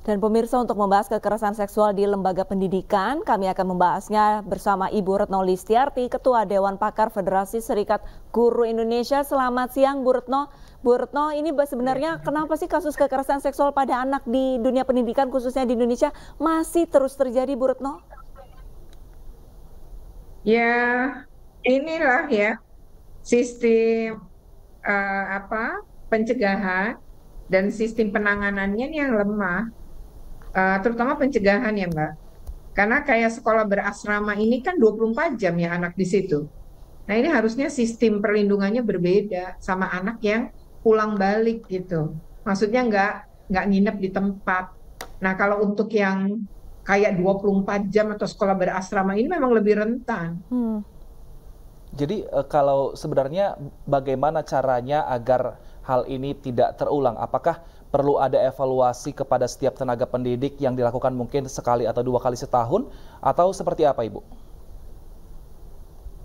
Dan pemirsa, untuk membahas kekerasan seksual di lembaga pendidikan, kami akan membahasnya bersama Ibu Retno Listiarti, Ketua Dewan Pakar Federasi Serikat Guru Indonesia. Selamat siang Bu Retno. Bu Retno, ini sebenarnya kenapa sih kasus kekerasan seksual pada anak di dunia pendidikan khususnya di Indonesia masih terus terjadi, Bu Retno? Ya, inilah ya sistem pencegahan dan sistem penanganannya yang lemah, terutama pencegahan ya Mbak. Karena kayak sekolah berasrama ini kan 24 jam ya anak di situ. Nah ini harusnya sistem perlindungannya berbeda sama anak yang pulang balik gitu. Maksudnya nggak nginep di tempat. Nah kalau untuk yang kayak 24 jam atau sekolah berasrama ini memang lebih rentan. Jadi kalau sebenarnya bagaimana caranya agar hal ini tidak terulang? Apakah perlu ada evaluasi kepada setiap tenaga pendidik yang dilakukan mungkin sekali atau 2 kali setahun? Atau seperti apa, Ibu?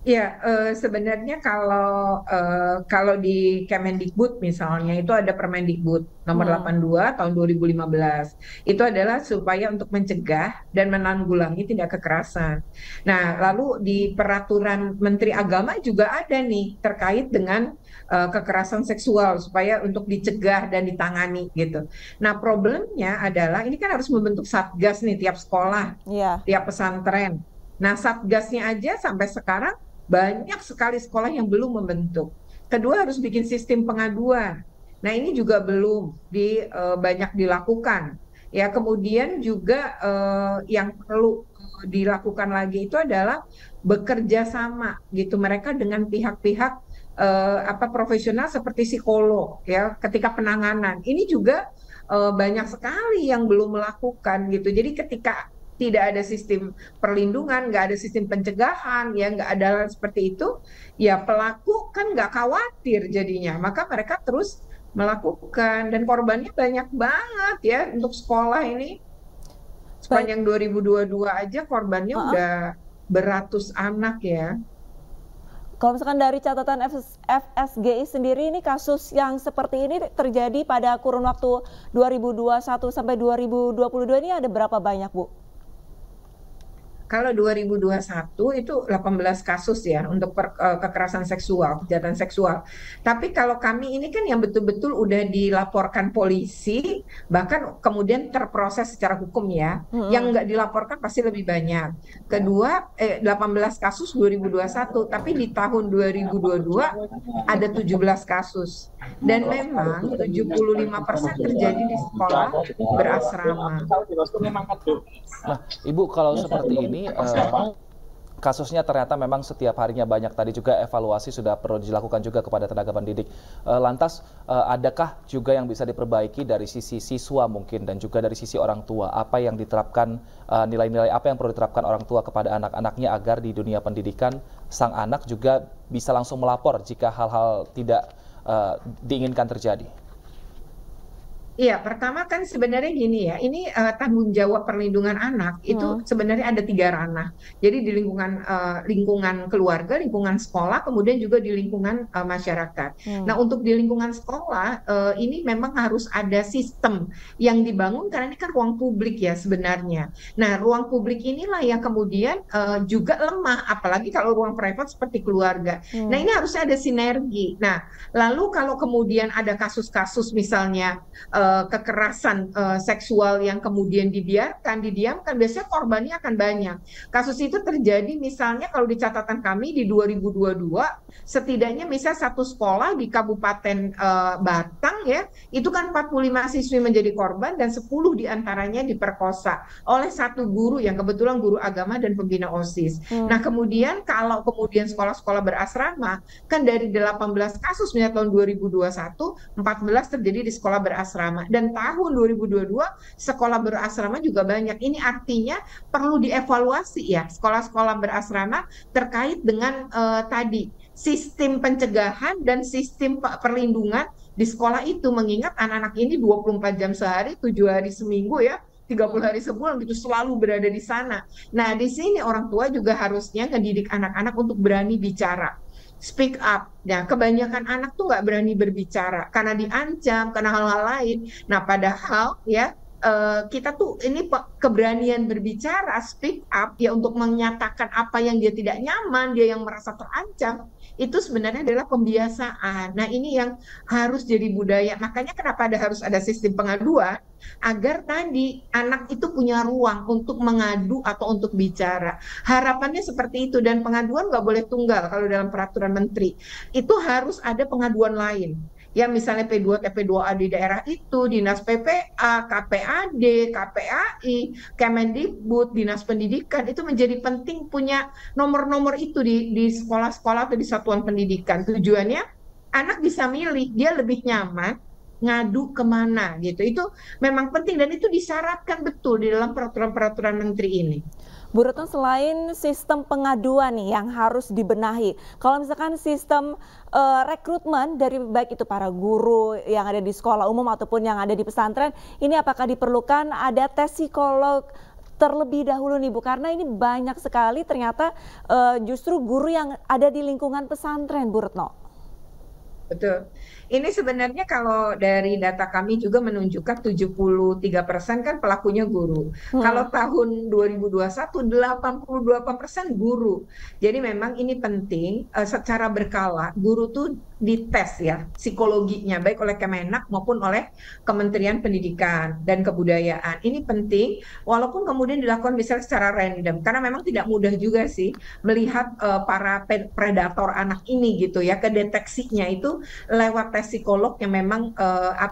Ya, sebenarnya kalau di Kemendikbud misalnya itu ada Permendikbud nomor Hmm. 82 tahun 2015. Itu adalah supaya untuk mencegah dan menanggulangi tindak kekerasan. Nah, lalu di peraturan Menteri Agama juga ada nih terkait dengan kekerasan seksual supaya untuk dicegah dan ditangani gitu. Nah, problemnya adalah ini kan harus membentuk satgas nih tiap sekolah, Iya. tiap pesantren. Nah, satgasnya aja sampai sekarang banyak sekali sekolah yang belum membentuk. Kedua harus bikin sistem pengaduan. Nah ini juga belum banyak dilakukan. Ya kemudian juga yang perlu dilakukan lagi itu adalah bekerja sama gitu mereka dengan pihak-pihak profesional seperti psikolog ya ketika penanganan. Ini juga banyak sekali yang belum melakukan gitu. Jadi ketika tidak ada sistem perlindungan, nggak ada sistem pencegahan, ya nggak ada hal seperti itu, ya pelaku kan nggak khawatir jadinya, maka mereka terus melakukan dan korbannya banyak banget ya untuk sekolah ini Baik. sepanjang 2022 aja korbannya Heeh. udah beratus anak ya. Kalau misalkan dari catatan FSGI sendiri, ini kasus yang seperti ini terjadi pada kurun waktu 2021 sampai 2022 ini ada berapa banyak, Bu? Kalau 2021 itu 18 kasus ya untuk kekerasan seksual, kejahatan seksual. Tapi kalau kami ini kan yang betul-betul udah dilaporkan polisi, bahkan kemudian terproses secara hukum ya. Yang Hmm. nggak dilaporkan pasti lebih banyak. Kedua, 18 kasus 2021, tapi di tahun 2022 ada 17 kasus. Dan memang 75% terjadi di sekolah berasrama. Nah, Ibu, kalau seperti ini kasusnya ternyata memang setiap harinya banyak. Tadi juga evaluasi sudah perlu dilakukan juga kepada tenaga pendidik. Lantas, adakah juga yang bisa diperbaiki dari sisi siswa mungkin dan juga dari sisi orang tua? Apa yang diterapkan, nilai-nilai apa yang perlu diterapkan orang tua kepada anak-anaknya agar di dunia pendidikan sang anak juga bisa langsung melapor jika hal-hal tidak diinginkan terjadi? Iya, pertama kan sebenarnya gini ya, ini tanggung jawab perlindungan anak itu Hmm. sebenarnya ada 3 ranah. Jadi di lingkungan keluarga, lingkungan sekolah, kemudian juga di lingkungan masyarakat. Hmm. Nah, untuk di lingkungan sekolah ini memang harus ada sistem yang dibangun karena ini kan ruang publik ya sebenarnya. Nah, ruang publik inilah yang kemudian juga lemah, apalagi kalau ruang privat seperti keluarga. Nah, Hmm. ini harusnya ada sinergi. Nah, lalu kalau kemudian ada kasus-kasus misalnya kekerasan seksual yang kemudian didiamkan, biasanya korbannya akan banyak. Kasus itu terjadi misalnya kalau di catatan kami di 2022, setidaknya misalnya satu sekolah di Kabupaten Batang ya, itu kan 45 siswi menjadi korban dan 10 diantaranya diperkosa oleh satu guru yang kebetulan guru agama dan pembina OSIS. Hmm. Nah kemudian kalau kemudian sekolah-sekolah berasrama, kan dari 18 kasus misalnya tahun 2021, 14 terjadi di sekolah berasrama. Dan tahun 2022 sekolah berasrama juga banyak. Ini artinya perlu dievaluasi ya sekolah-sekolah berasrama terkait dengan tadi sistem pencegahan dan sistem perlindungan di sekolah itu, mengingat anak-anak ini 24 jam sehari, 7 hari seminggu ya, 30 hari sebulan gitu selalu berada di sana. Nah, di sini orang tua juga harusnya ngedidik anak-anak untuk berani bicara, speak up. Nah, kebanyakan anak tuh nggak berani berbicara karena diancam, karena hal-hal lain. Nah, padahal ya kita tuh ini keberanian berbicara, speak up ya untuk menyatakan apa yang dia tidak nyaman, dia yang merasa terancam, itu sebenarnya adalah pembiasaan. Nah, ini yang harus jadi budaya. Makanya kenapa harus ada sistem pengaduan agar tadi anak itu punya ruang untuk mengadu atau untuk bicara. Harapannya seperti itu dan pengaduan nggak boleh tunggal kalau dalam peraturan menteri. Itu harus ada pengaduan lain. Ya misalnya P2 TP2A di daerah itu, Dinas PPA, KPAD, KPAI, Kemendikbud, Dinas Pendidikan, itu menjadi penting punya nomor-nomor itu di sekolah-sekolah atau di satuan pendidikan. Tujuannya anak bisa milih, dia lebih nyaman ngadu kemana gitu. Itu memang penting dan itu disyaratkan betul di dalam peraturan-peraturan menteri ini. Bu Retno, selain sistem pengaduan nih yang harus dibenahi, kalau misalkan sistem rekrutmen dari baik itu para guru yang ada di sekolah umum ataupun yang ada di pesantren, ini apakah diperlukan ada tes psikolog terlebih dahulu nih Bu? Karena ini banyak sekali ternyata justru guru yang ada di lingkungan pesantren, Bu Retno. Betul. Ini sebenarnya kalau dari data kami juga menunjukkan 73% kan pelakunya guru. Kalau tahun 2021 88% guru. Jadi memang ini penting secara berkala guru tuh dites ya psikologinya baik oleh Kemenak maupun oleh Kementerian Pendidikan dan Kebudayaan. Ini penting walaupun kemudian dilakukan misalnya secara random karena memang tidak mudah juga sih melihat para predator anak ini gitu ya, kedeteksinya itu lewat tes psikolog yang memang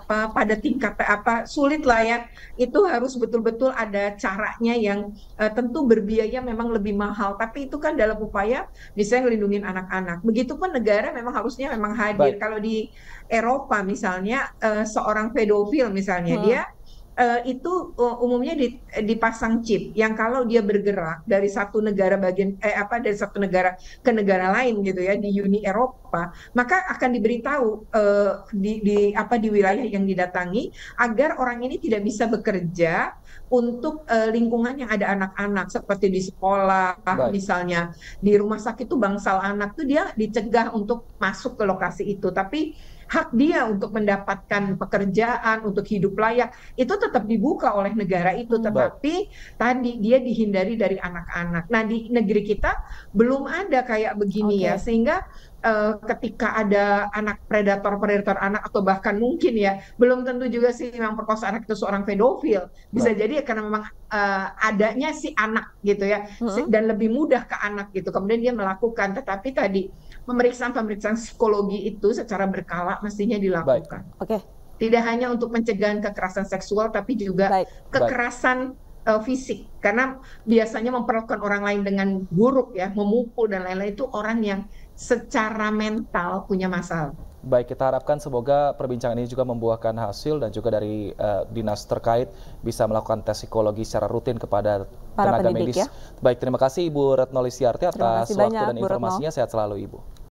pada tingkat sulit lah ya. Itu harus betul-betul ada caranya yang tentu berbiaya memang lebih mahal, tapi itu kan dalam upaya misalnya ngelindungin anak-anak. Begitupun negara memang harusnya memang hadir. Kalau di Eropa misalnya seorang pedofil misalnya dia itu umumnya dipasang chip yang kalau dia bergerak dari satu negara dari satu negara ke negara lain gitu ya di Uni Eropa, maka akan diberitahu di wilayah yang didatangi agar orang ini tidak bisa bekerja untuk lingkungan yang ada anak-anak seperti di sekolah. Misalnya di rumah sakit itu bangsal anak tuh dia dicegah untuk masuk ke lokasi itu, tapi hak dia untuk mendapatkan pekerjaan, untuk hidup layak, itu tetap dibuka oleh negara itu. Tetapi tadi dia dihindari dari anak-anak. Nah, di negeri kita belum ada kayak begini ya, sehingga ketika ada anak predator anak atau bahkan mungkin ya, belum tentu juga sih memang perkosa anak itu seorang pedofil. Bisa jadi ya karena memang adanya si anak gitu ya, dan lebih mudah ke anak gitu. Kemudian dia melakukan, tetapi tadi pemeriksaan psikologi itu secara berkala mestinya dilakukan. Tidak hanya untuk pencegahan kekerasan seksual, tapi juga kekerasan fisik. Karena biasanya memperlakukan orang lain dengan buruk ya, memukul dan lain-lain, itu orang yang secara mental punya masalah. Baik, kita harapkan semoga perbincangan ini juga membuahkan hasil dan juga dari dinas terkait bisa melakukan tes psikologi secara rutin kepada tenaga medis. Ya? Baik, terima kasih Ibu Retno Listiarti atas waktu dan informasinya. Sehat selalu Ibu.